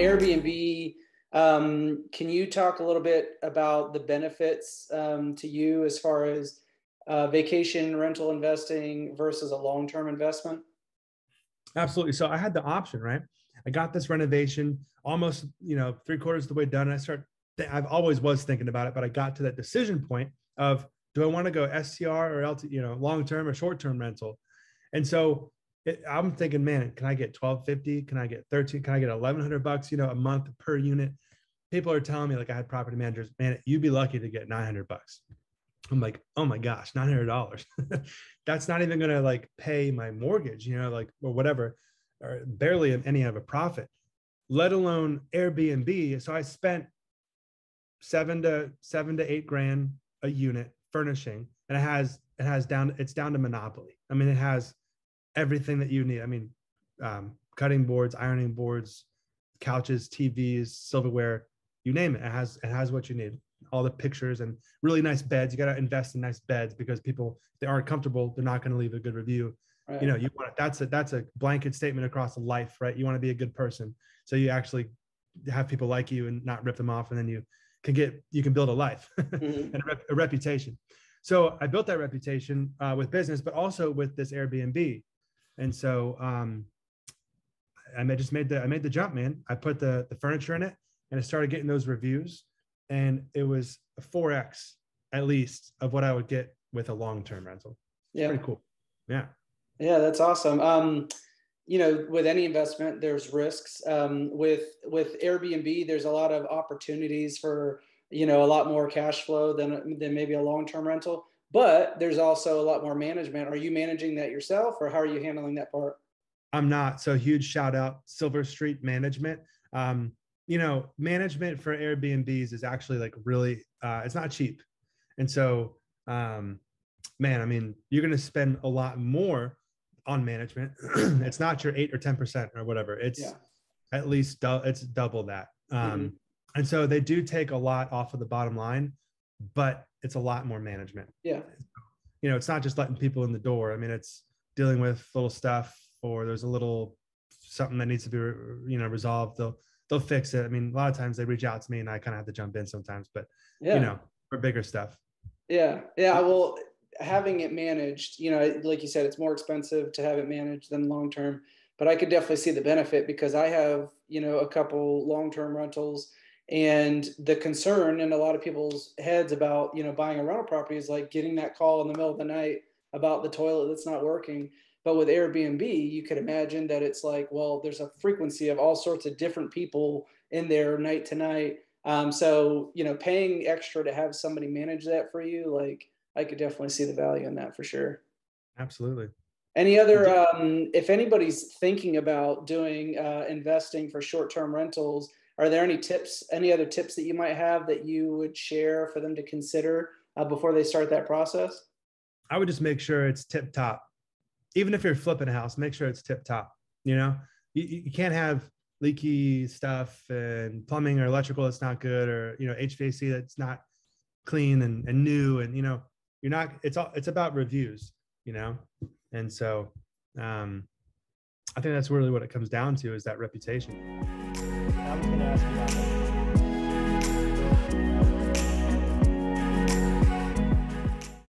Airbnb, can you talk a little bit about the benefits to you as far as vacation rental investing versus a long-term investment? Absolutely. So I had the option, right? I got this renovation almost, 3/4 of the way done. And I've always was thinking about it, but I got to that decision point of, do I want to go STR or long-term or short-term rental? And so I'm thinking, man, can I get 1,250? Can I get 13? Can I get $1,100, a month per unit? People are telling me, like, I had property managers, man, you'd be lucky to get $900. I'm like, oh my gosh, $900. That's not even going to like pay my mortgage, or whatever, or barely any of a profit, let alone Airbnb. So I spent seven to $8 grand a unit furnishing, and it's down to monopoly. I mean, it has everything that you need. I mean, cutting boards, ironing boards, couches, TVs, silverware, you name it. It has what you need. All the pictures and really nice beds. You got to invest in nice beds because people, if they aren't comfortable, they're not going to leave a good review. Right. You want that's a blanket statement across life, right? You want to be a good person, so you actually have people like you and not rip them off, and then you can build a life mm-hmm. and a reputation. So I built that reputation with business, but also with this Airbnb. And so I made the jump, man. I put the furniture in it, and I started getting those reviews. And it was a 4x at least of what I would get with a long-term rental. It's pretty cool. Yeah. Yeah, that's awesome. With any investment, there's risks. With Airbnb, there's a lot of opportunities for, a lot more cash flow than maybe a long-term rental, but there's also a lot more management. Are you managing that yourself, or how are you handling that part? I'm not. So huge shout out Silver Street Management. Management for Airbnbs is actually like really, it's not cheap. And so, man, I mean, you're going to spend a lot more on management. It's not your 8 or 10% or whatever. It's at least it's double that. Mm-hmm. And so they do take a lot off of the bottom line, but it's a lot more management. Yeah. It's not just letting people in the door. I mean, it's dealing with little stuff, or there's a little something that needs to be, resolved. They'll fix it. I mean, a lot of times they reach out to me and I kind of have to jump in sometimes, but for bigger stuff. Yeah. Yeah. Well, having it managed, like you said, it's more expensive to have it managed than long-term, but I could definitely see the benefit because I have, a couple long-term rentals, and the concern in a lot of people's heads about, buying a rental property is like getting that call in the middle of the night about the toilet that's not working. But with Airbnb, you could imagine that it's like, well, there's a frequency of all sorts of different people in there night to night. So, paying extra to have somebody manage that for you, like, I could definitely see the value in that for sure. Absolutely. Any other, if anybody's thinking about doing investing for short-term rentals, are there any other tips that you might have that you would share for them to consider before they start that process? I would just make sure it's tip top. Even if you're flipping a house, make sure it's tip top. You can't have leaky stuff and plumbing or electrical that's not good, or HVAC that's not clean and new, and you're not. It's about reviews, and so I think that's really what it comes down to, is that reputation. I was going to ask you about that.